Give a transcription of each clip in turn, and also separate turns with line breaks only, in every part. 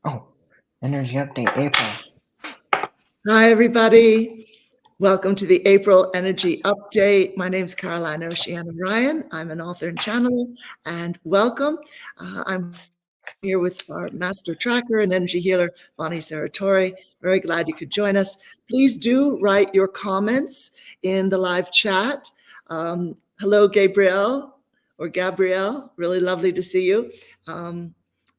Oh, energy update, April.
Hi, everybody. Welcome to the April Energy Update. My name is Caroline Oceana Ryan. I'm an author and channeler, and welcome. I'm here with our master tracker and energy healer, Bonnie Serratore. Very glad you could join us. Please do write your comments in the live chat. Hello, Gabrielle or Gabrielle. Really lovely to see you.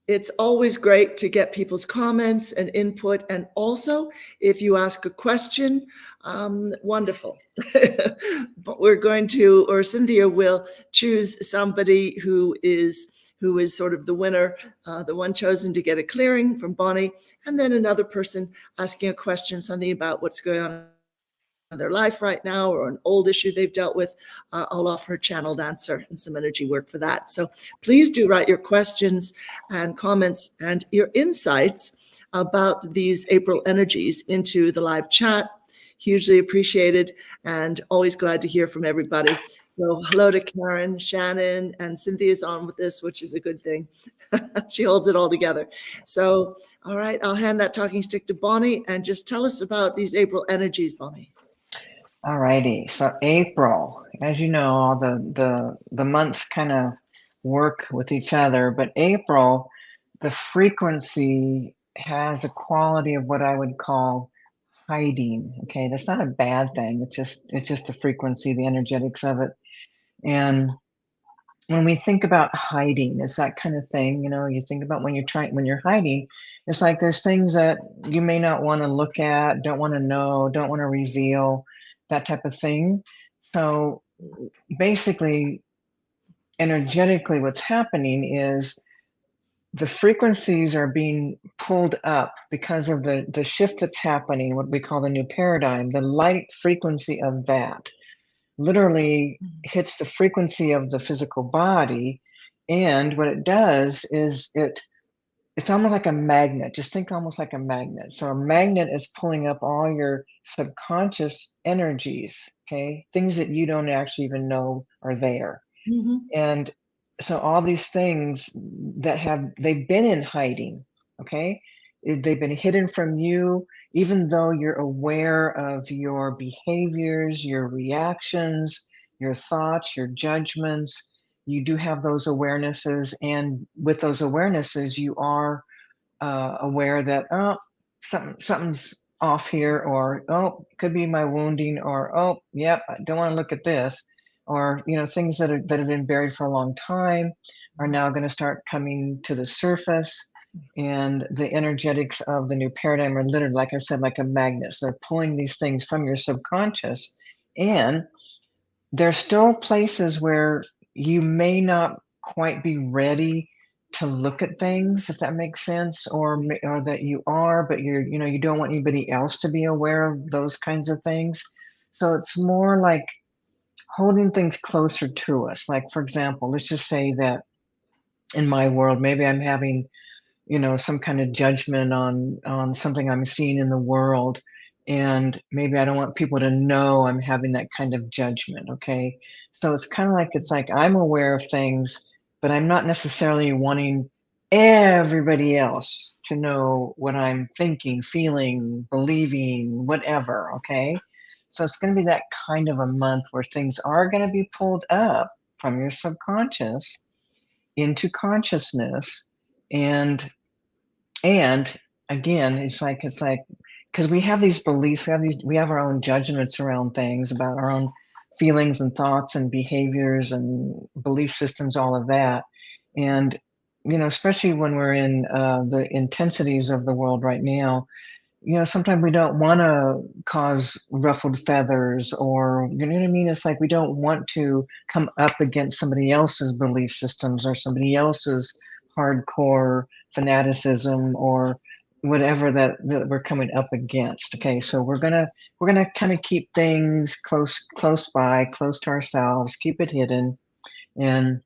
It's always great to get people's comments and input. And also, if you ask a question, wonderful. But we're going to, or Cynthia will choose somebody who is sort of the winner, the one chosen to get a clearing from Bonnie, and then another person asking a question, something about what's going on in their life right now or an old issue they've dealt with. I'll offer a channeled answer and some energy work for that. So please do write your questions and comments and your insights about these April energies into the live chat. Hugely appreciated and always glad to hear from everybody. So hello to Karen, Shannon, and Cynthia's on with this, which is a good thing. She holds it all together. So, all right, I'll hand that talking stick to Bonnie and just tell us about these April energies, Bonnie.
All righty. So April, as you know, all the months kind of work with each other, but April, the frequency has a quality of what I would call hiding. Okay, that's not a bad thing. It's just the frequency, the energetics of it. And when we think about hiding, it's that kind of thing, you think about when you're hiding, it's like there's things that you may not want to look at, don't want to know, don't want to reveal, that type of thing. So basically, energetically, what's happening is the frequencies are being pulled up because of the shift that's happening, what we call the new paradigm, the light frequency of that literally hits the frequency of the physical body. And what it does is it's almost like a magnet. Just think almost like a magnet. So a magnet is pulling up all your subconscious energies, okay? Things that you don't actually even know are there.
Mm-hmm.
And so all these things they've been in hiding, okay? They've been hidden from you, even though you're aware of your behaviors, your reactions, your thoughts, your judgments. You do have those awarenesses, and with those awarenesses, you are aware that something's off here, or could be my wounding, or yep, I don't want to look at this, or things that have been buried for a long time are now going to start coming to the surface. And the energetics of the new paradigm are literally, like I said, like a magnet. So they're pulling these things from your subconscious, and there's still places where you may not quite be ready to look at things, if that makes sense, or that you are, but you don't want anybody else to be aware of those kinds of things. So it's more like holding things closer to us. Like, for example, let's just say that in my world, maybe I'm having some kind of judgment on something I'm seeing in the world, and maybe I don't want people to know I'm having that kind of judgment. Okay, so it's like I'm aware of things, but I'm not necessarily wanting everybody else to know what I'm thinking, feeling, believing, whatever. Okay, so it's going to be that kind of a month where things are going to be pulled up from your subconscious into consciousness. And again, it's like because we have these beliefs, we have our own judgments around things, about our own feelings and thoughts and behaviors and belief systems, all of that. And especially when we're in the intensities of the world right now, sometimes we don't want to cause ruffled feathers, or you know what I mean? It's like we don't want to come up against somebody else's belief systems or somebody else's hardcore fanaticism or whatever that we're coming up against. Okay, so we're gonna kind of keep things close by, close to ourselves, keep it hidden, and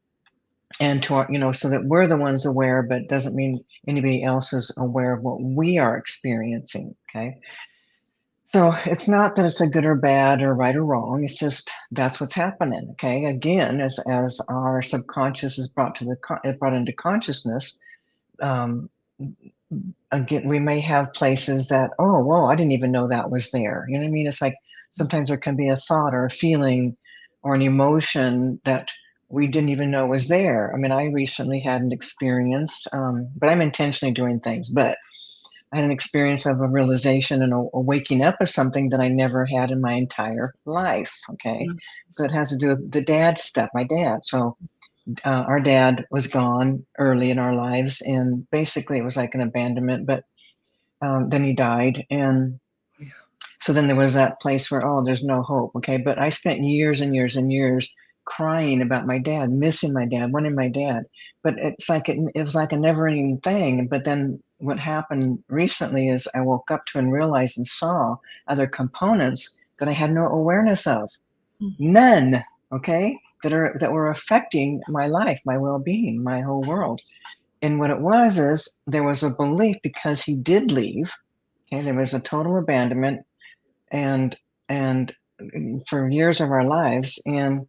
to our, so that we're the ones aware, but doesn't mean anybody else is aware of what we are experiencing. Okay, so it's not that it's a good or bad or right or wrong. It's just that's what's happening. Okay, again, as our subconscious is brought into consciousness, um, again, we may have places that, oh, whoa, I didn't even know that was there. You know what I mean? It's like sometimes there can be a thought or a feeling or an emotion that we didn't even know was there. I mean, I recently had an experience, but I'm intentionally doing things, but I had an experience of a realization and a waking up of something that I never had in my entire life. Okay. So it has to do with the dad stuff, my dad. So our dad was gone early in our lives, and basically it was like an abandonment, but then he died. And
Yeah.
so then there was that place where, oh, there's no hope. Okay. But I spent years and years and years crying about my dad, missing my dad, wanting my dad. But it's like it was like a never ending thing. But then what happened recently is I woke up to and realized and saw other components that I had no awareness of. None. Okay. That were affecting my life, my well-being, my whole world. And what it was is there was a belief because he did leave. Okay, there was a total abandonment, and and for years of our lives, and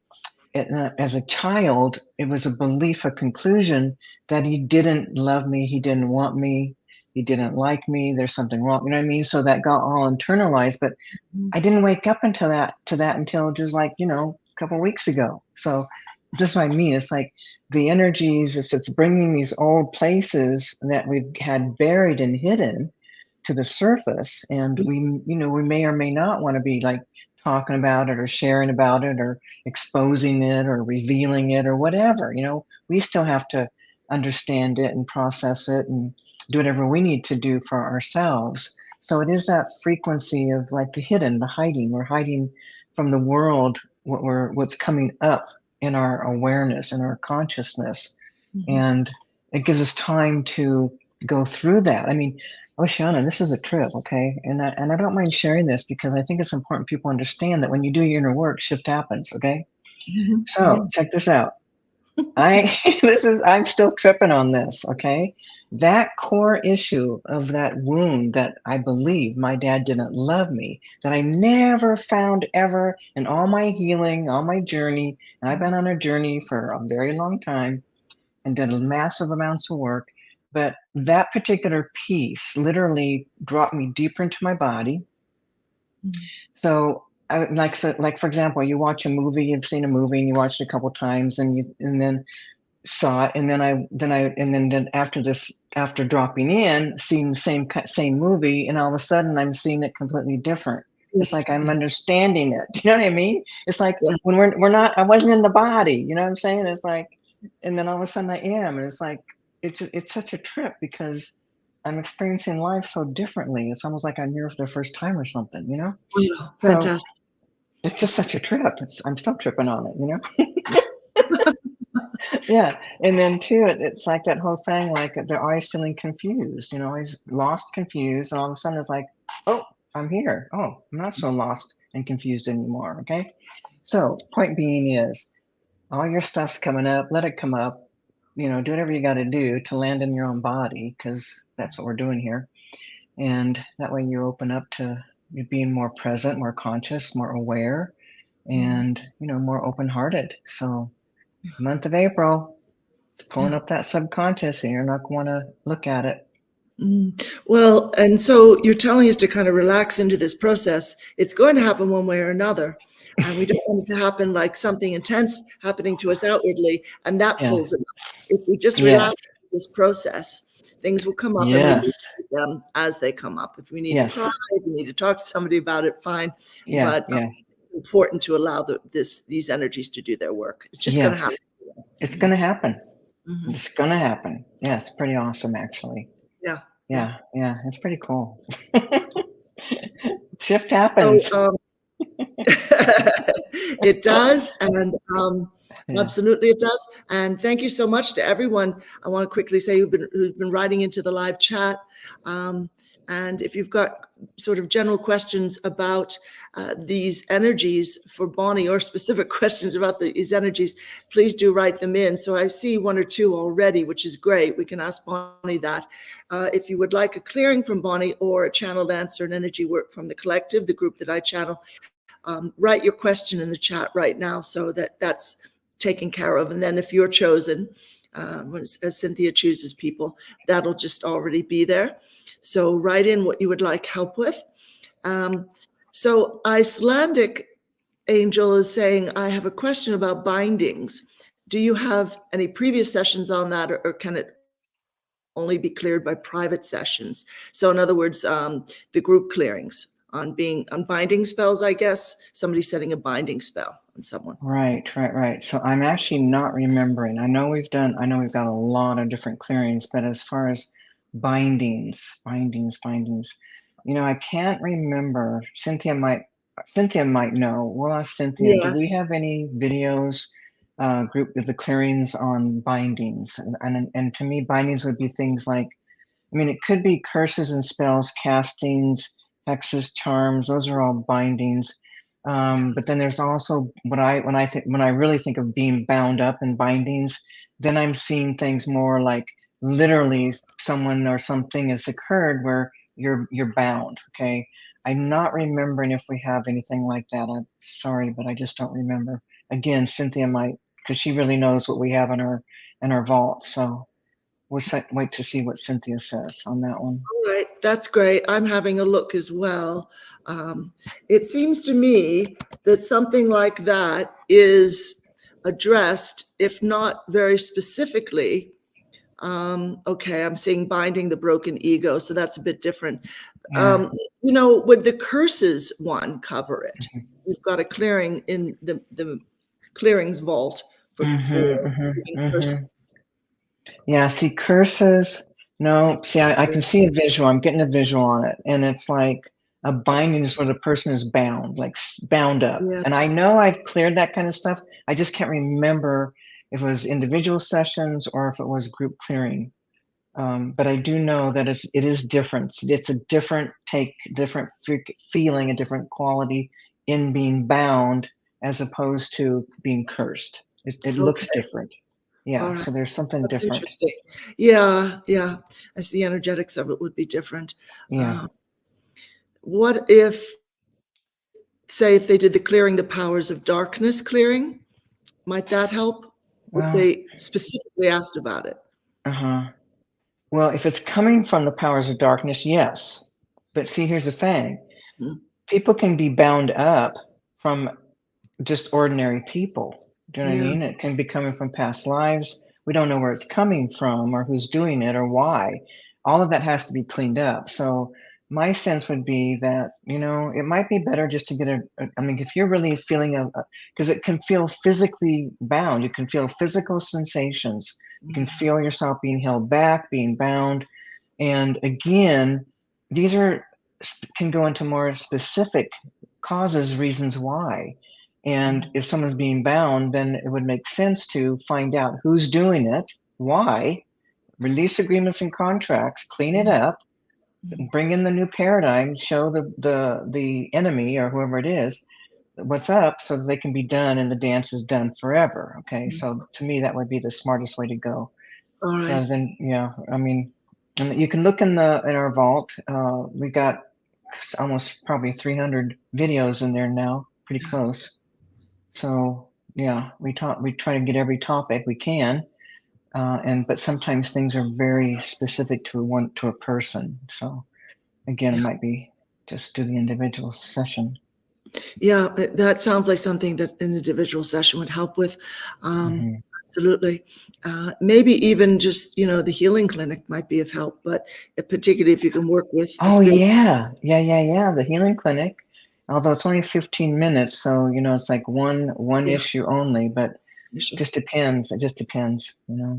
as a child, it was a belief, a conclusion that he didn't love me, he didn't want me, he didn't like me. There's something wrong. You know what I mean? So that got all internalized. But I didn't wake up until that until just like a couple weeks ago. So just what I mean. It's like the energies. It's bringing these old places that we've had buried and hidden to the surface, and we may or may not want to be like talking about it or sharing about it or exposing it or revealing it or whatever. We still have to understand it and process it and do whatever we need to do for ourselves. So it is that frequency of like the hidden, the hiding. We're hiding from the world what's coming up in our awareness and our consciousness. And it gives us time to go through that. I mean, Oceana, this is a trip, okay? And I don't mind sharing this because I think it's important people understand that when you do your inner work, shift happens, okay? So check this out. I'm still tripping on this, okay? That core issue of that wound that I believe my dad didn't love me, that I never found ever in all my healing, all my journey, and I've been on a journey for a very long time and did massive amounts of work. But that particular piece literally dropped me deeper into my body. So like for example, you watch a movie, you've seen a movie and you watched it a couple times and then saw it, and then after dropping in, seeing the same movie, and all of a sudden I'm seeing it completely different. It's like I'm understanding it. You know what I mean? It's like when we're not, I wasn't in the body. You know what I'm saying? It's like, and then all of a sudden I am, and it's like it's such a trip because I'm experiencing life so differently. It's almost like I'm here for the first time or something.
Wow,
So
fantastic.
it's just such a trip. I'm still tripping on it. Yeah, and then too, it's like that whole thing, like they're always feeling confused, always lost, confused, and all of a sudden it's like, oh, I'm here. Oh, I'm not so lost and confused anymore. Okay, so point being is, all your stuff's coming up. Let it come up. Do whatever you got to do to land in your own body, because that's what we're doing here, and that way you open up to you being more present, more conscious, more aware, and more open-hearted. So month of April, it's pulling up that subconscious, and you're not going to look at it.
Well, and so you're telling us to kind of relax into this process. It's going to happen one way or another. And we don't want it to happen like something intense happening to us outwardly, and that
Yeah.
pulls it up. If we just
Yes.
relax this process, things will come up and we
Yes.
deal with them as they come up. If we need to
Yes.
cry, if we need to talk to somebody about it, fine.
Yeah.
But
Yeah.
it's important to allow these energies to do their work. It's just going to
Yes.
happen.
It's going to happen. It's going to happen. Yeah, it's pretty awesome, actually.
Yeah.
Yeah. Yeah. It's pretty cool. Shift happens.
So, it does, and
Yeah.
absolutely it does. And thank you so much to everyone. I want to quickly say who's been writing into the live chat. And if you've got sort of general questions about these energies for Bonnie, or specific questions about these energies, please do write them in. So I see one or two already, which is great. We can ask Bonnie that. If you would like a clearing from Bonnie or a channeled answer and energy work from the collective, the group that I channel, write your question in the chat right now so that that's taken care of. And then if you're chosen, as Cynthia chooses people, that'll just already be there. So write in what you would like help with. So Icelandic Angel is saying, I have a question about bindings. Do you have any previous sessions on that, or can it only be cleared by private sessions? So in other words, the group clearings on binding spells, I guess, somebody setting a binding spell on someone.
Right. So I'm actually not remembering. I know we've got a lot of different clearings, but as far as bindings, I can't remember. Cynthia might know. We'll ask Cynthia, do we
Yes.
have any videos, group with the clearings on bindings? And to me, bindings would be things like, it could be curses and spells, castings, hexes, charms. Those are all bindings. But then there's also when I really think of being bound up in bindings, then I'm seeing things more like literally someone or something has occurred where you're bound. Okay. I'm not remembering if we have anything like that. I'm sorry, but I just don't remember. Again, Cynthia might, because she really knows what we have in our vault. So we'll wait to see what Cynthia says on that one.
All right, that's great. I'm having a look as well. It seems to me that something like that is addressed, if not very specifically. Okay, I'm seeing binding the broken ego, so that's a bit different.
Yeah.
Would the curses one cover it?
Mhm.
We've got a clearing in the clearings vault for curses.
Yeah, see curses. No, see, I can see a visual. I'm getting a visual on it. And it's like a binding is where the person is bound, like bound up.
Yeah.
And I know I've cleared that kind of stuff. I just can't remember if it was individual sessions or if it was group clearing. But I do know that it is different. It's a different take, different feeling, a different quality in being bound as opposed to being cursed. It looks
Okay.
different. Yeah,
All right.
so there's something
That's
different.
interesting. Yeah. As the energetics of it would be different.
Yeah.
What if, say, if they did the clearing, the powers of darkness clearing, might that help? If
Well,
they specifically asked about it?
uh-huh. Well, if it's coming from the powers of darkness, yes. But see, here's the thing.
Mhm.
People can be bound up from just ordinary people. Do you know what I
Yeah.
mean? It can be coming from past lives. We don't know where it's coming from or who's doing it or why. All of that has to be cleaned up. So my sense would be that, it might be better just to get if you're really feeling because it can feel physically bound, you can feel physical sensations. You can feel yourself being held back, being bound. And again, these can go into more specific causes, reasons why. And if someone's being bound, then it would make sense to find out who's doing it, why, release agreements and contracts, clean it up, bring in the new paradigm, show the enemy or whoever it is what's up so that they can be done and the dance is done forever. Okay. So to me, that would be the smartest way to go.
All right.
Rather than, and you can look in our vault. We got almost probably 300 videos in there now, pretty close. So yeah, we try to get every topic we can, but sometimes things are very specific to a person. So again, it might be just do the individual session.
Yeah, that sounds like something that an individual session would help with.
Mm-hmm.
Absolutely. Maybe even just, the healing clinic might be of help, but particularly if you can work with a
Oh
spirit.
yeah. The healing clinic, although it's only 15 minutes, so it's like one
Yeah,
issue only, but
sure.
just depends. It just depends.
Yeah.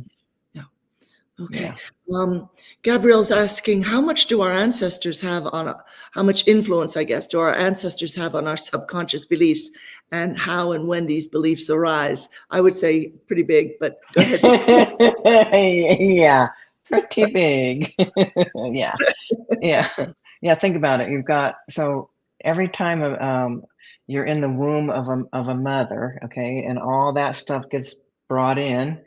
Okay.
Yeah.
Gabrielle's asking, how much how much influence, I guess, do our ancestors have on our subconscious beliefs, and how and when these beliefs arise? I would say pretty big, but go ahead.
Yeah, pretty big. Yeah. Yeah. Think about it. You've got so every time you're in the womb of a mother, okay, and all that stuff gets brought in.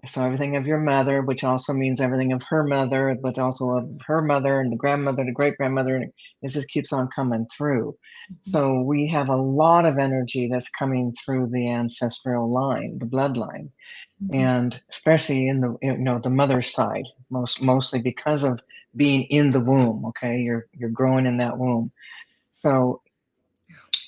So everything of your mother, which also means everything of her mother, but also of her mother and the grandmother, the great grandmother, and it just keeps on coming through. So we have a lot of energy that's coming through the ancestral line, the bloodline,
Mhm.
and especially in the the mother's side, mostly because of being in the womb. Okay, you're growing in that womb. So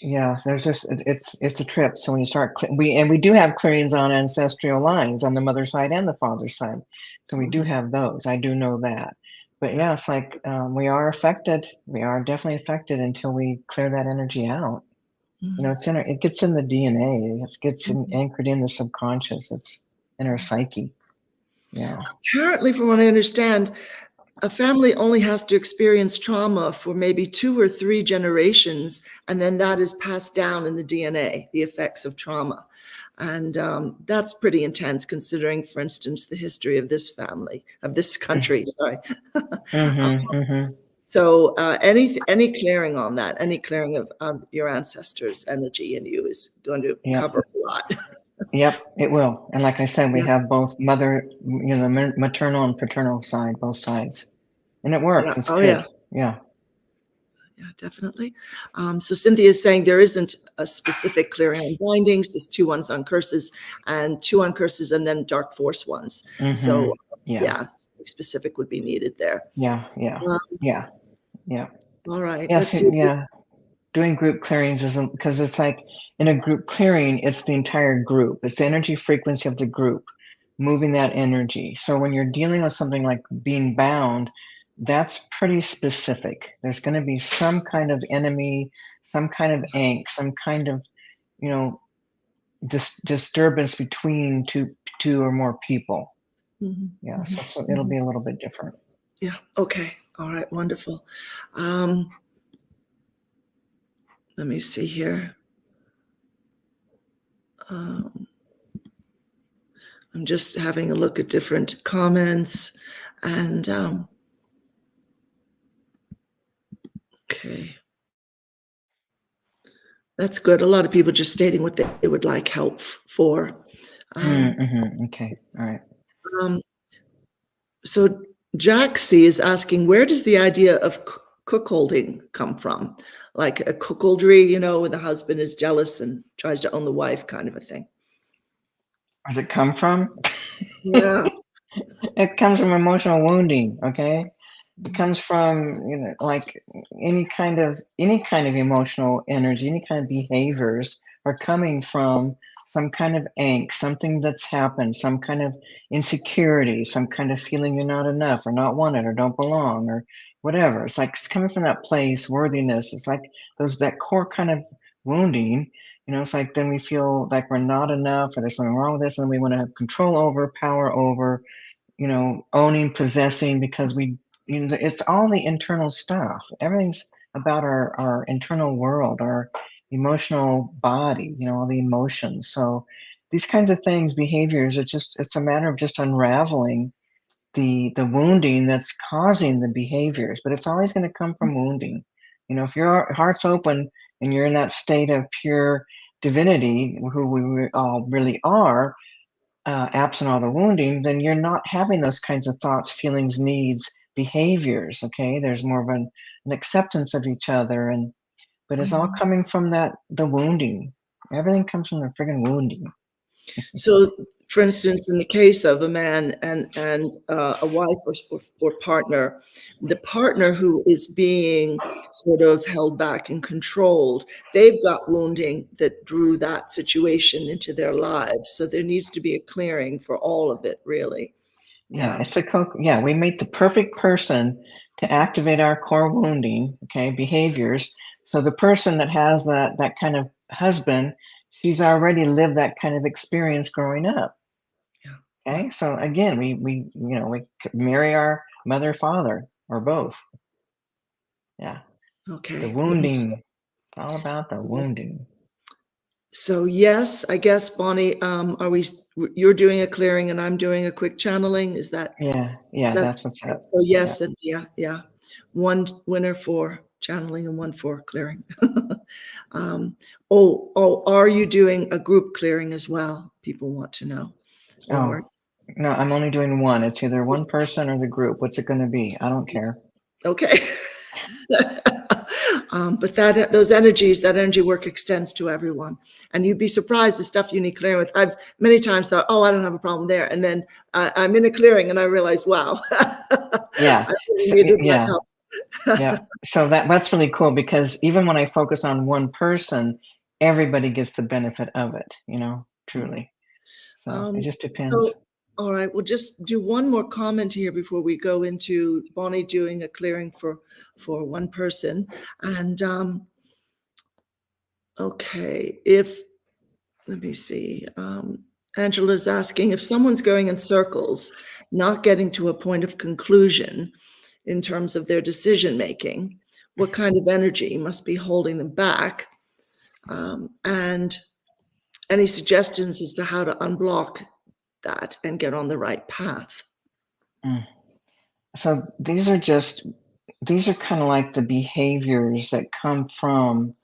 yeah, there's just it's a trip. So when you start we do have clearings on ancestral lines on the mother side and the father side. So we do
Mhm.
have those. I do know that. But
Yeah.
yeah, it's like we are affected. We are definitely affected until we clear that energy out.
Mhm.
It gets in the DNA. It gets
Mhm.
anchored in the subconscious. It's in our psyche. Yeah.
Apparently, from what I understand, a family only has to experience trauma for maybe 2 or 3 generations, and then that is passed down in the DNA, the effects of trauma. And that's pretty intense considering, for instance, the history of this family, of this country, sorry.
Mm-hmm. Mm-hmm.
So any clearing on that, any clearing of your ancestors' energy in you is going to
Yep.
cover a lot.
Yep, it will. And like I said, we
Yeah,
have both maternal and paternal side, both sides. And it
yeah.
works. It's
Oh, yeah.
good. Yeah.
Yeah, definitely. So Cynthia is saying there isn't a specific clearing on bindings, just 2 ones on curses and 2 on curses and then dark force ones.
Mm-hmm.
So
Yeah.
yeah, specific would be needed there.
Yeah. Yeah.
Uh,
Yeah. Yeah.
all right, let's
Yes.
see.
Yeah. Doing group clearings isn't because it's like in a group clearing, it's the entire group. It's the energy frequency of the group, moving that energy. So when you're dealing with something like being bound, that's pretty specific. There's going to be some kind of enemy, some kind of angst, some kind of, you know, disturbance between two or more people.
Mhm,
Yeah,
mhm,
so it'll
mhm.
be a little bit different.
Yeah. Okay. All right. Wonderful. Um, let me see here. Um, I'm just having a look at different comments and okay. That's good. A lot of people just stating what they would like help for. Um,
Mm-hmm. Okay, all right.
um, so Jaxie is asking, where does the idea of cookholding come from? Like a cuckoldry, when the husband is jealous and tries to own the wife, kind of a thing.
Where's it come from?
Yeah.
It comes from emotional wounding, okay? It comes from, like any kind of emotional energy, any kind of behaviors are coming from some kind of angst, something that's happened, some kind of insecurity, some kind of feeling you're not enough or not wanted or don't belong or whatever. It's like it's coming from that place, worthiness. It's like that core kind of wounding. It's like then we feel like we're not enough or there's something wrong with us, and we want to have control over, power over, owning, possessing, because it's all the internal stuff. Everything's about our internal world, our emotional body, all the emotions. So these kinds of things, behaviors, it's a matter of just unraveling the wounding that's causing the behaviors, but it's always going to come from wounding. If your heart's open and you're in that state of pure divinity, who we all really are, absent all the wounding, then you're not having those kinds of thoughts, feelings, needs, behaviors. Okay, there's more of an acceptance of each other, but it's all
Mhm.
coming from the wounding. Everything comes from the friggin' wounding.
So, for instance, in the case of a man and a wife or partner, the partner who is being sort of held back and controlled, they've got wounding that drew that situation into their lives. So there needs to be a clearing for all of it, really.
Yeah,
Yeah.
it's yeah, we make the perfect person to activate our core wounding, okay, behaviors. So the person that has that kind of husband, she's already lived that kind of experience growing up.
Yeah. Yeah.
Okay, so again, we marry our mother, father, or both. Yeah, the
Okay.
wounding. It's all about the wounding.
So yes, I guess, Bonnie, you're doing a clearing and I'm doing a quick channeling. Is that
Yeah, yeah,
that?
that's what's up.
So
Yeah.
yes, Cynthia, yeah. One winner for channeling and one for clearing. Are you doing a group clearing as well? People want to know.
Oh,
Or
No, I'm only doing one. It's either one person or the group. What's it going to be? I don't care.
Okay. But those energies, that energy work extends to everyone. And you'd be surprised the stuff you need clearing with. I've many times thought, oh, I don't have a problem there. And then I'm in a clearing and I realize, wow,
Yeah.
I really
So,
needed that
yeah.
help.
Yeah. So that's really cool because even when I focus on one person, everybody gets the benefit of it, truly. So it just depends.
So, all right, we'll just do one more comment here before we go into Bonnie doing a clearing for one person. And okay, let me see. Angela's asking if someone's going in circles, not getting to a point of conclusion in terms of their decision making, what kind of energy must be holding them back? And any suggestions as to how to unblock that and get on the right path?
Mm. So these are kind of like the behaviors that come from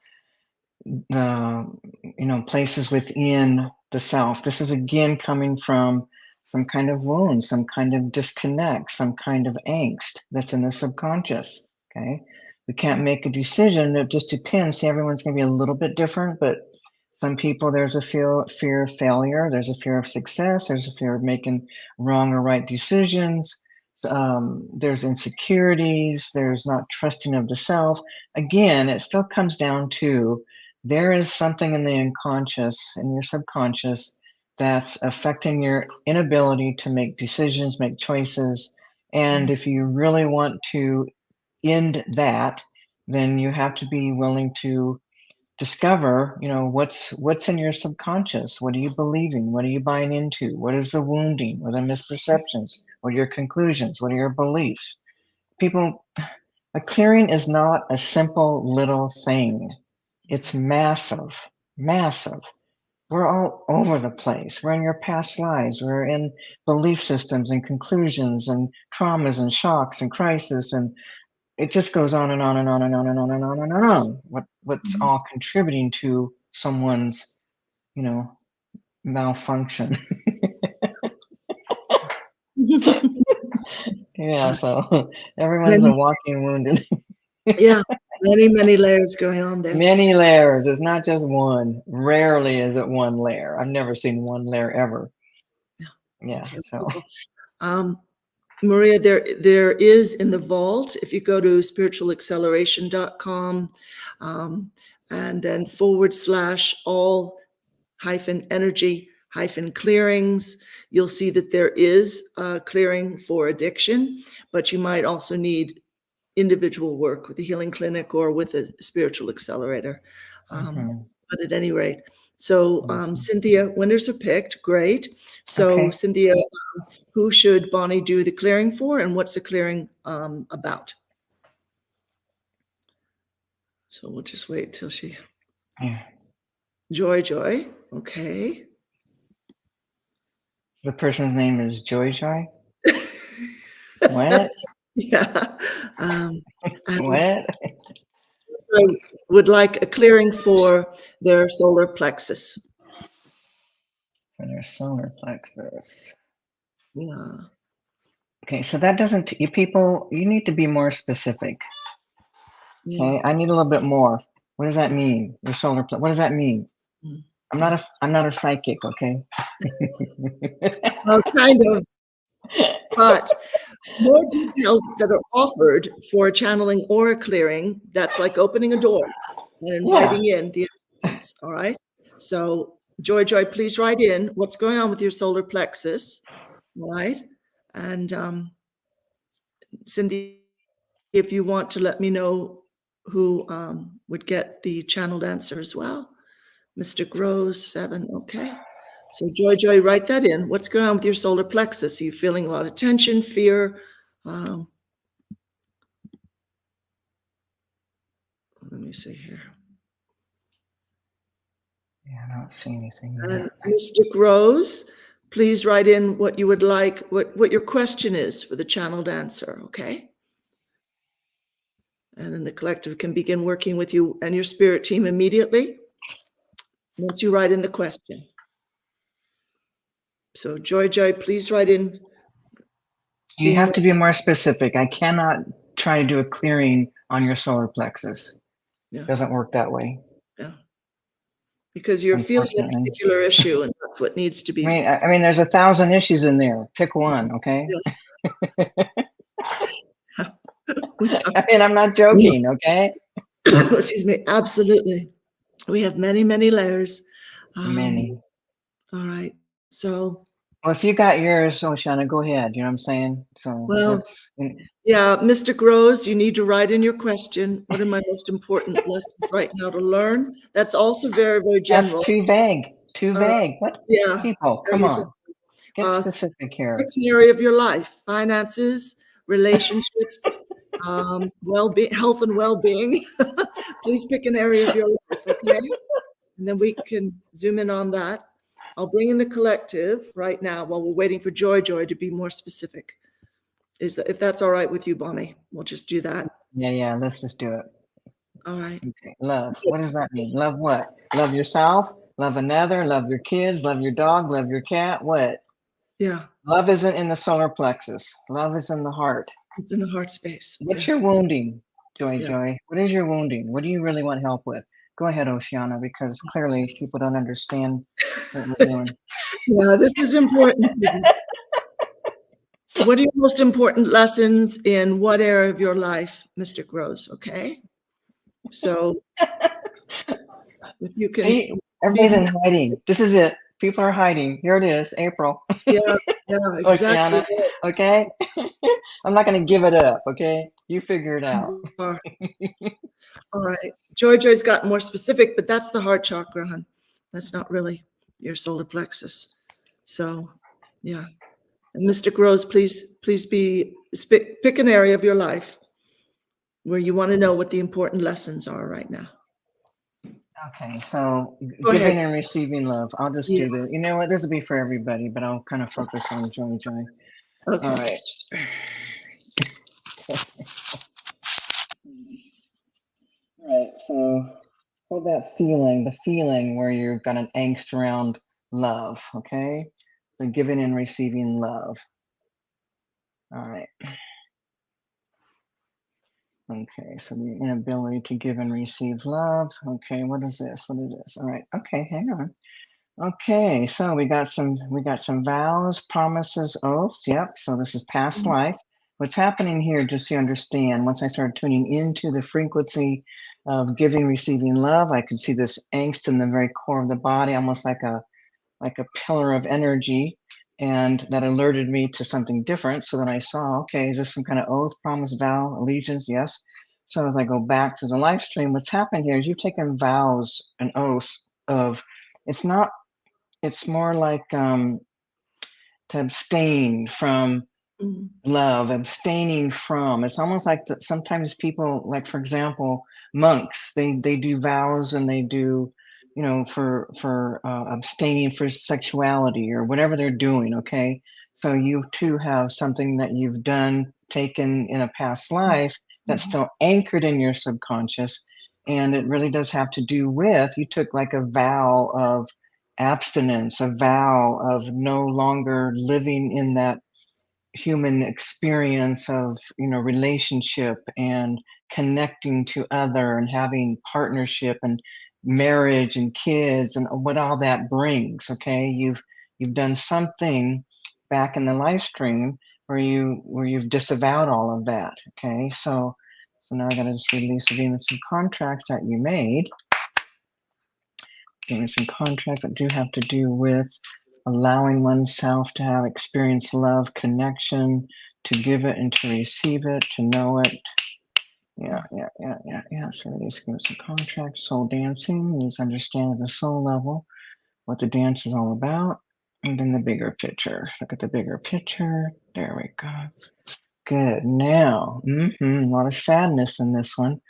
the places within the self. This is again coming from some kind of wound, some kind of disconnect, some kind of angst that's in the subconscious. Okay, we can't make a decision. It just depends. See, everyone's going to be a little bit different, but some people there's a fear of failure, there's a fear of success, there's a fear of making wrong or right decisions. There's insecurities, there's not trusting of the self. Again, it still comes down to there is something in the unconscious, in your subconscious, that's affecting your inability to make decisions, make choices. And if you really want to end that, then you have to be willing to discover, what's in your subconscious. What are you believing? What are you buying into? What is the wounding? What are the misperceptions? What are your conclusions? What are your beliefs? People, a clearing is not a simple little thing. It's massive, massive. We're all over the place. We're in your past lives. We're in belief systems and conclusions and traumas and shocks and crisis, and it just goes on and on and on and on and on and on and on. What's all contributing to someone's, you know, malfunction. Yeah, so everyone's a
Many,
walking wounded.
yeah, many layers going on there.
Many layers. It's not just one. Rarely is it one layer. I've never seen one layer ever. Yeah,
Okay,
so
wonderful. Maria, there is in the vault, if you go to spiritualacceleration.com and then / all -energy -clearings, you'll see that there is a clearing for addiction, but you might also need individual work with a healing clinic or with a spiritual accelerator. But at any rate, so Cynthia, winners are picked. Great. So
okay.
Cynthia, who should Bonnie do the clearing for, and what's the clearing about? So we'll just wait till she.
Yeah.
Joy. Okay.
The person's name is Joy. What?
Yeah. And
What?
I would like a clearing for their solar plexus.
For their solar plexus.
Yeah.
Okay, so that doesn't, you people, you need to be more specific.
Yeah.
Okay, I need a little bit more. What does that mean? Your solar plex, what does that mean? I'm not a psychic, okay?
Well, kind of, but more details that are offered for a channeling or a clearing, that's like opening a door and inviting in the assistance, all right? So Joy, please write in what's going on with your solar plexus, all right? And Cindy, if you want to let me know who would get the channeled answer as well. Mystic Rose, 7, okay. So Joy, write that in. What's going on with your solar plexus? Are you feeling a lot of tension, fear? Let me see here.
Yeah, I don't see anything
And
yet.
Mystic Rose, please write in what you would like, what your question is for the channeled answer, okay? And then the collective can begin working with you and your spirit team immediately once you write in the question. So Joy, please write in.
You have to be more specific. I cannot try to do a clearing on your solar plexus.
Yeah.
It doesn't work that way.
Yeah. Because you're feeling a
Unfortunately.
particular issue, and that's what needs to be.
I mean, there's 1,000 issues in there. Pick one, okay? I mean, I'm not joking, okay?
Excuse me. Absolutely. We have many, many layers.
Many.
All right. So.
Well, if you got yours, Oceana, go ahead. You know what I'm saying? So
Well, yeah, Mr. Groves, you need to write in your question. What are my most important lessons right now to learn? That's also very, very general.
That's too vague. Too vague. What?
Yeah.
People, come on. Get specific here.
Pick an area of your life: finances, relationships, well-being, health and well-being. Please pick an area of your life, okay? And then we can zoom in on that. I'll bring in the collective right now while we're waiting for Joy to be more specific. If that's all right with you, Bonnie, we'll just do that.
Yeah, let's just do it.
All right.
Okay. Love. What does that mean? Love what? Love yourself, love another, love your kids, love your dog, love your cat. What?
Yeah.
Love isn't in the solar plexus. Love is in the heart.
It's in the heart space.
What's your wounding, Joy? What is your wounding? What do you really want help with? Go ahead, Oceana, because clearly people don't understand what we're doing.
Yeah, this is important. What are your most important lessons in what area of your life, Mr. Groves? Okay. So if you can.
See, everybody's hiding. This is it. People are hiding. Here it is, April.
Yeah, exactly.
Oceana, okay? I'm not going to give it up, okay? You figure it out.
All right. Joy's got more specific, but that's the heart chakra, hon. That's not really your solar plexus. So, yeah. And Mr. Groves, please pick an area of your life where you want to know what the important lessons are right now.
Okay, so
Go
giving
ahead.
and receiving love. I'll just do this. You know what? This will be for everybody, but I'll kind of focus on Joy.
Okay.
All right. All right, so hold that feeling, the feeling where you've got an angst around love, okay? The giving and receiving love. All right. Okay, so the inability to give and receive love. Okay, what is this? What is this? All right. Okay, hang on. Okay, so we got some vows, promises, oaths. Yep. So this is past life. What's happening here, just so you understand, once I started tuning into the frequency of giving, receiving love, I could see this angst in the very core of the body, almost like a pillar of energy. And that alerted me to something different. So then I saw, okay, is this some kind of oath, promise, vow, allegiance? Yes. So as I go back to the live stream, what's happened here is you've taken vows and oaths of, it's more like to abstain from love, abstaining from. It's almost like that sometimes people, like for example, monks, they do vows and they do, you know, for abstaining for sexuality or whatever they're doing. Okay, so you too have something that you've done, taken in a past life that's still anchored in your subconscious, and it really does have to do with, you took like a vow of abstinence, a vow of no longer living in that human experience of, you know, relationship and connecting to other and having partnership and marriage and kids and what all that brings. Okay, you've done something back in the live stream where you've disavowed all of that. Okay, so now I gotta just release agreements and contracts that you made. Agreements and contracts that do have to do with allowing oneself to have experienced love, connection, to give it and to receive it, to know it. Yeah. So these agreements and contracts, soul dancing, is understand at the soul level what the dance is all about. And then the bigger picture. Look at the bigger picture. There we go. Good. Now, a lot of sadness in this one.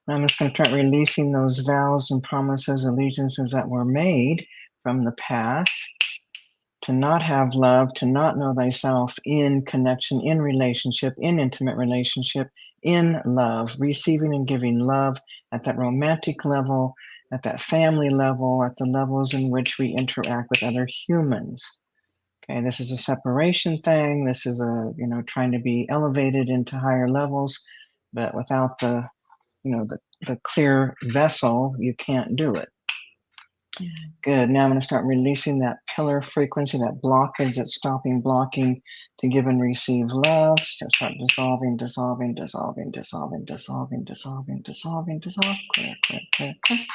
I'm just going to start releasing those vows and promises, allegiances that were made from the past, to not have love, to not know thyself in connection, in relationship, in intimate relationship, in love, receiving and giving love at that romantic level, at that family level, at the levels in which we interact with other humans. Okay, this is a separation thing. This is a, trying to be elevated into higher levels, but without the, the clear vessel, you can't do it. Good. Now I'm going to start releasing that pillar frequency, that blockage, that stopping blocking to give and receive love. Start dissolving, dissolving, dissolving, dissolving, dissolving, dissolving, dissolving, dissolve. Clear, clear, clear, clear.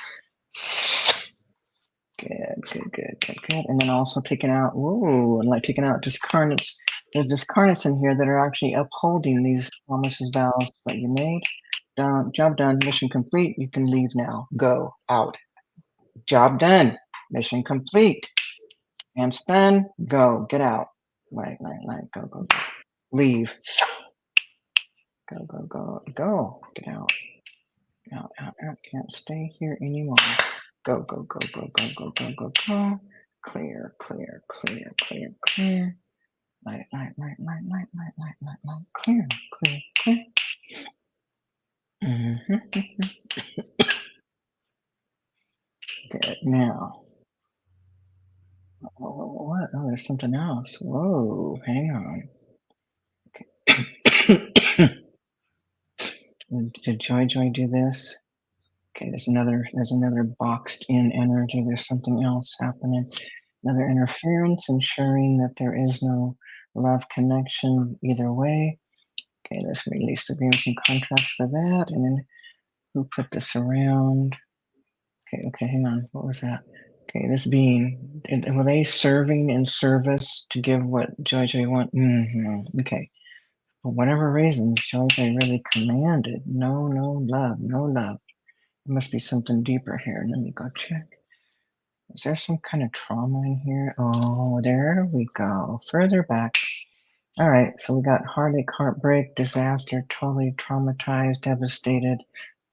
Good, good, good, good, good. And then also taking out, and like taking out discarnates. There's discarnates in here that are actually upholding these promises, vows that you made. Done, job done, mission complete. You can leave now. Go out. Job done. Mission complete. Hands done. Go. Get out. Light. Go, go, go. Leave. Go, go, go, go. Get out. Out. Can't stay here anymore. Go, go, go, go, go, go, go, go, go. Clear, clear, clear, clear, clear. Light. Clear, clear, clear. Good. Now. What? Oh, there's something else. Whoa, hang on. Okay. Did Joy do this? Okay, there's another boxed in energy. There's something else happening. Another interference, ensuring that there is no love connection either way. Okay, let's release the agreements and contracts for that. And then who put this around? Okay, hang on. What was that? Okay, this being, were they serving in service to give what Joy want? Okay. For whatever reasons, Joy really commanded no love, no love. There must be something deeper here. Let me go check. Is there some kind of trauma in here? Oh, there we go. Further back. All right, so we got heartache, heartbreak, disaster, totally traumatized, devastated,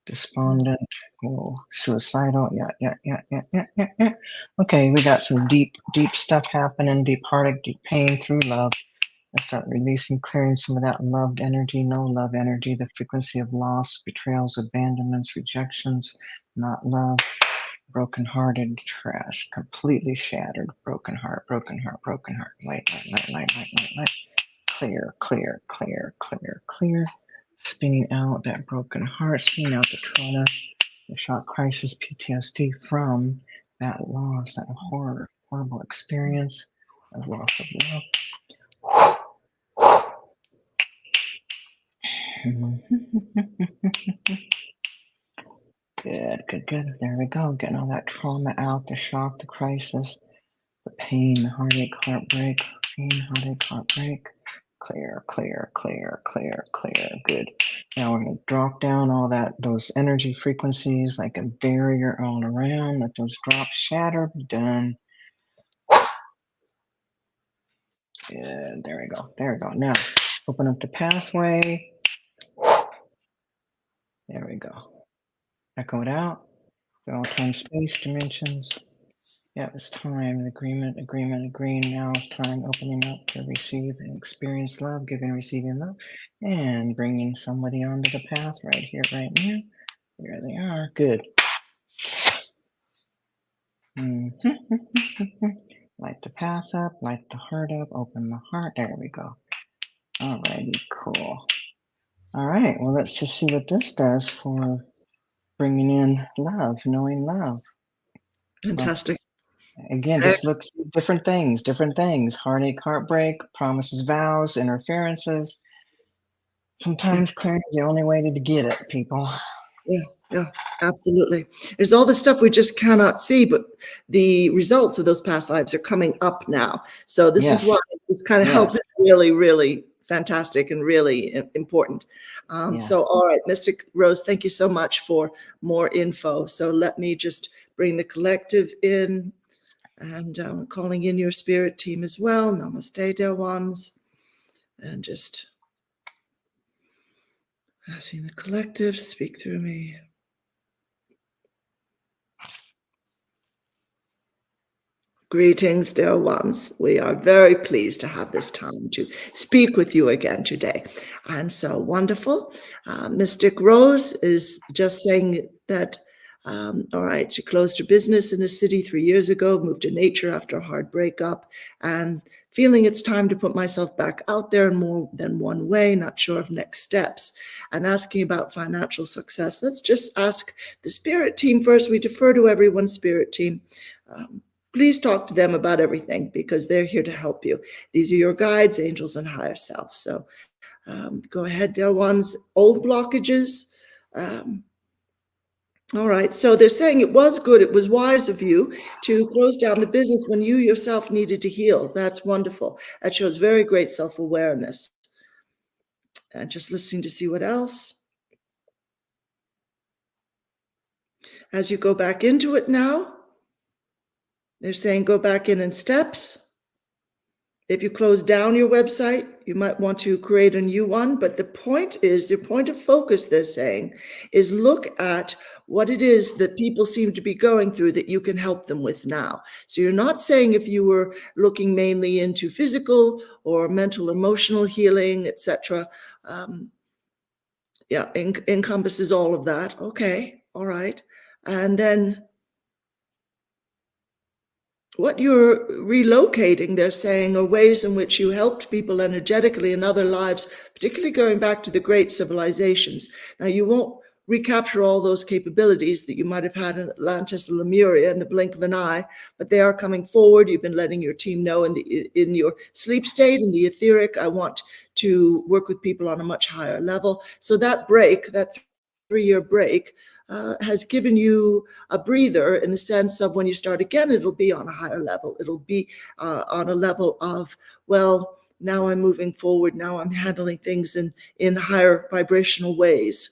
despondent, suicidal. Yeah. Okay, we got some deep stuff happening, deep heartache, deep pain through love. Let's start releasing, clearing some of that loved energy, no love energy, the frequency of loss, betrayals, abandonments, rejections, not love, broken-hearted, trash, completely shattered, broken heart, light, clear, spinning out that broken heart, spinning out the trauma, the shock, crisis, PTSD from that loss, that horrible experience of loss of love. Good. There we go. Getting all that trauma out, the shock, the crisis, the pain, the heartache, heartbreak, Clear. Good. Now we're going to drop down all those energy frequencies like a barrier all around. Let those drops shatter. Done. Good. There we go. Now open up the pathway. There we go. Echo it out. They're all time, space, dimensions. Yeah, it's time. Agreement, agreeing. Now it's time opening up to receive and experience love, giving, receiving love, and bringing somebody onto the path right here, right now. There they are. Good. Light the path up, light the heart up, open the heart. There we go. Alrighty, cool. All right, well, let's just see what this does for bringing in love, knowing love.
Fantastic.
Again, just looks different things, heartache, heartbreak, promises, vows, interferences. Sometimes clarity is the only way to get it, people.
Yeah, absolutely. There's all the stuff we just cannot see, but the results of those past lives are coming up now. So this is why this kind of help is really, really fantastic and really important. So, all right, Mystic Rose, thank you so much for more info. So let me just bring the collective in, and calling in your spirit team as well. Namaste, dear ones. And just asking the collective to speak through me. Greetings, dear ones. We are very pleased to have this time to speak with you again today. And so wonderful. Mystic Rose is just saying that All right, she closed her business in a city 3 years ago, moved to nature after a hard breakup, and feeling it's time to put myself back out there in more than one way, not sure of next steps, and asking about financial success. Let's just ask the spirit team first. We defer to everyone's spirit team. Please talk to them about everything because they're here to help you. These are your guides, angels, and higher self. So go ahead, dear ones. Old blockages. All right, so they're saying it was good, it was wise of you to close down the business when you yourself needed to heal. That's wonderful. That shows very great self-awareness. And just listening to see what else. As you go back into it now, they're saying go back in steps. If you close down your website, you might want to create a new one. But the point is, your point of focus, they're saying, is look at what it is that people seem to be going through that you can help them with now. So you're not saying if you were looking mainly into physical or mental, emotional healing, etc. Yeah, encompasses all of that. Okay, all right. And then what you're relocating, they're saying, are ways in which you helped people energetically in other lives, particularly going back to the great civilizations. Now, you won't recapture all those capabilities that you might have had in Atlantis or Lemuria in the blink of an eye, but they are coming forward. You've been letting your team know in your sleep state, in the etheric, I want to work with people on a much higher level. So that break, that 3-year break, has given you a breather in the sense of when you start again, it'll be on a higher level. It'll be on a level of, well, now I'm moving forward. Now I'm handling things in higher vibrational ways.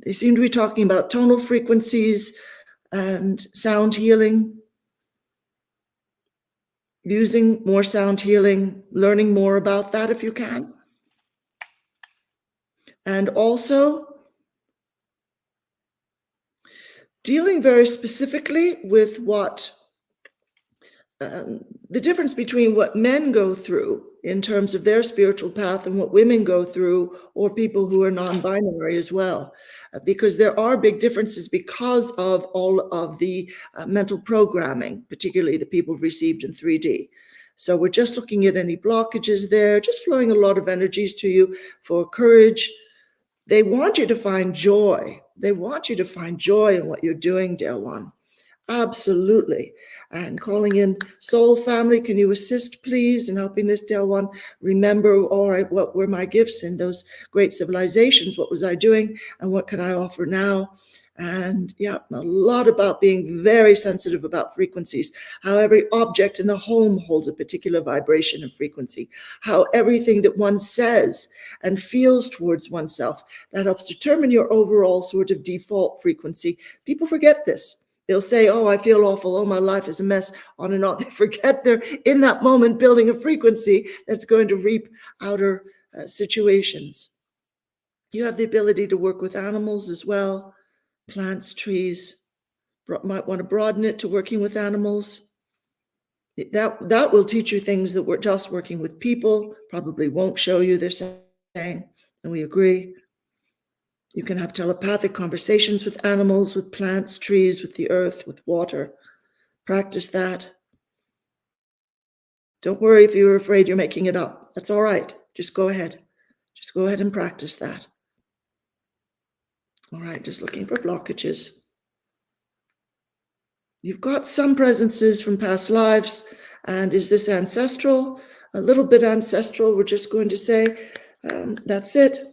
They seem to be talking about tonal frequencies and sound healing, using more sound healing, learning more about that if you can. And also dealing very specifically with what the difference between what men go through in terms of their spiritual path and what women go through, or people who are non-binary as well, because there are big differences because of all of the mental programming, particularly the people received in 3D. So we're just looking at any blockages there, just flowing a lot of energies to you for courage. They want you to find joy. They want you to find joy in what you're doing, dear one. Absolutely. And calling in soul family, can you assist, please, in helping this dear one remember, all right, what were my gifts in those great civilizations? What was I doing? And what can I offer now? And yeah, a lot about being very sensitive about frequencies, how every object in the home holds a particular vibration and frequency, how everything that one says and feels towards oneself, that helps determine your overall sort of default frequency. People forget this. They'll say, oh, I feel awful. Oh, my life is a mess, on and on. They forget they're in that moment building a frequency that's going to reap outer situations. You have the ability to work with animals as well, plants, trees. Might want to broaden it to working with animals. That will teach you things that we're just working with people probably won't show you, they're saying, and we agree. You can have telepathic conversations with animals, with plants, trees, with the earth, with water. Practice that. Don't worry if you're afraid you're making it up. That's all right. Just go ahead. Just go ahead and practice that. All right, just looking for blockages. You've got some presences from past lives. And is this ancestral? A little bit ancestral. We're just going to say, that's it.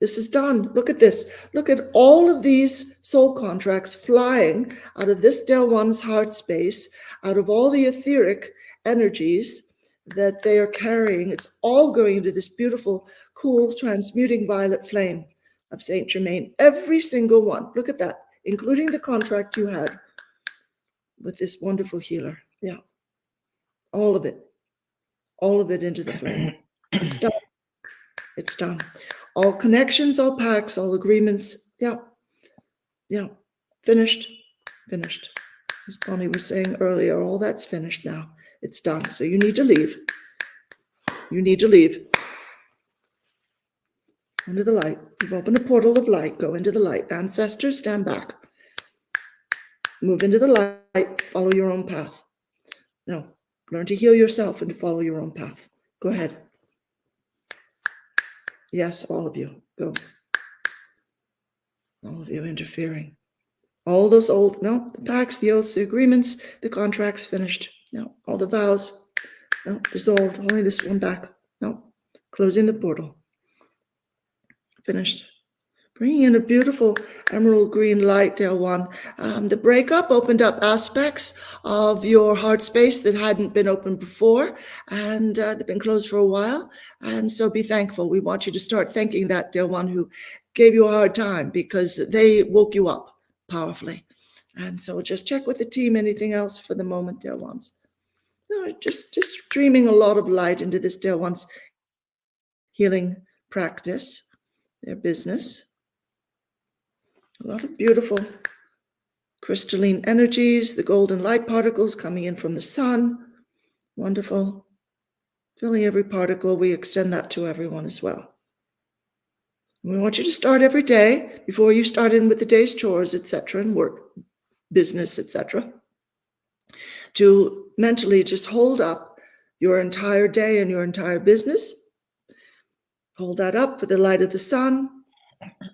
This is done. Look at this. Look at all of these soul contracts flying out of this Del One's heart space, out of all the etheric energies that they are carrying. It's all going into this beautiful, cool, transmuting violet flame of Saint Germain. Every single one. Look at that, including the contract you had with this wonderful healer. Yeah. All of it. All of it into the flame. It's done. It's done. All connections, all pacts, all agreements. Yeah. Yeah. Finished. Finished. As Bonnie was saying earlier, all that's finished now. It's done. So you need to leave. You need to leave. Into the light. You've opened a portal of light. Go into the light. Ancestors, stand back. Move into the light, follow your own path. No, learn to heal yourself and to follow your own path. Go ahead. Yes, all of you, go. All of you interfering. All those old, no, the pacts, the oaths, the agreements, the contracts finished. No, all the vows, no, dissolved. Only this one back. No, closing the portal. Finished. Bringing in a beautiful emerald green light, Dale One. The breakup opened up aspects of your heart space that hadn't been open before, and they've been closed for a while. And so be thankful. We want you to start thanking that Dale One who gave you a hard time, because they woke you up powerfully. And so just check with the team. Anything else for the moment, Dale Ones? No, just streaming a lot of light into this Dale One's healing practice, their business. A lot of beautiful crystalline energies, the golden light particles coming in from the sun. Wonderful. Filling every particle, we extend that to everyone as well. We want you to start every day, before you start in with the day's chores, etc., and work, business, etc., to mentally just hold up your entire day and your entire business. Hold that up with the light of the sun.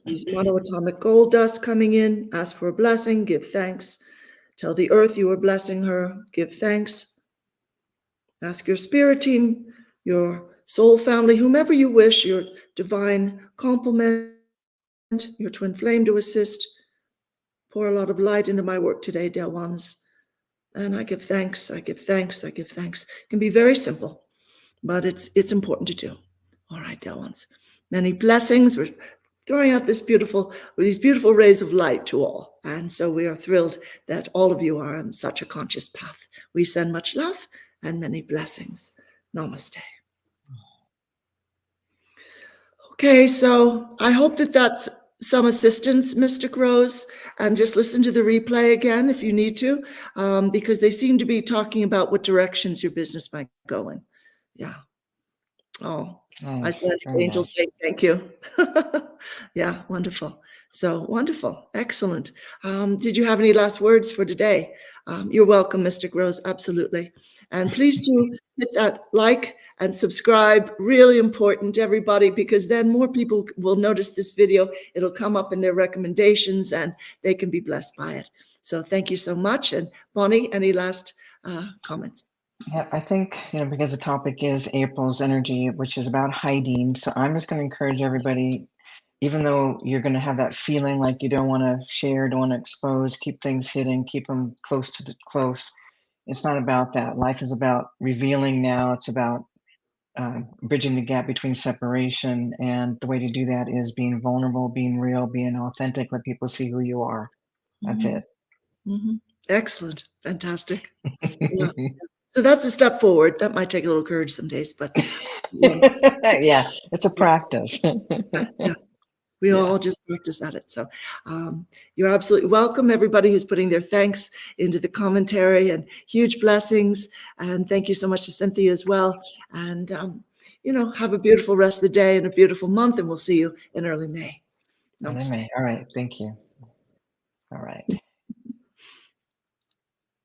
These monoatomic gold dust coming in, ask for a blessing, give thanks. Tell the earth you are blessing her, give thanks. Ask your spirit team, your soul family, whomever you wish, your divine complement, your twin flame to assist. Pour a lot of light into my work today, dear ones. And I give thanks, I give thanks, I give thanks. It can be very simple, but it's important to do. All right, dear ones. Many blessings. We're throwing out these beautiful rays of light to all. And so we are thrilled that all of you are on such a conscious path. We send much love and many blessings. Namaste. Okay, so I hope that that's some assistance, Mystic Rose, and just listen to the replay again if you need to, because they seem to be talking about what directions your business might go in. Yeah. Oh, I said angels say thank you. Yeah, wonderful. So wonderful. Excellent. Did you have any last words for today? You're welcome, Mystic Rose. Absolutely. And please do hit that like and subscribe. Really important, everybody, because then more people will notice this video. It'll come up in their recommendations and they can be blessed by it. So thank you so much. And Bonnie, any last comments?
Yeah, I think, because the topic is April's energy, which is about hiding. So I'm just going to encourage everybody, even though you're going to have that feeling like you don't want to share, don't want to expose, keep things hidden, keep them close. It's not about that. Life is about revealing now. It's about bridging the gap between separation. And the way to do that is being vulnerable, being real, being authentic, let people see who you are. That's it.
Mm-hmm. Excellent. Fantastic. Yeah. So that's a step forward. That might take a little courage some days, but
yeah, it's a practice.
Yeah. We all just practice at it. So you're absolutely welcome, everybody who's putting their thanks into the commentary, and huge blessings. And thank you so much to Cynthia as well. And, have a beautiful rest of the day and a beautiful month. And we'll see you in early May.
Early May. All right. Thank you. All right.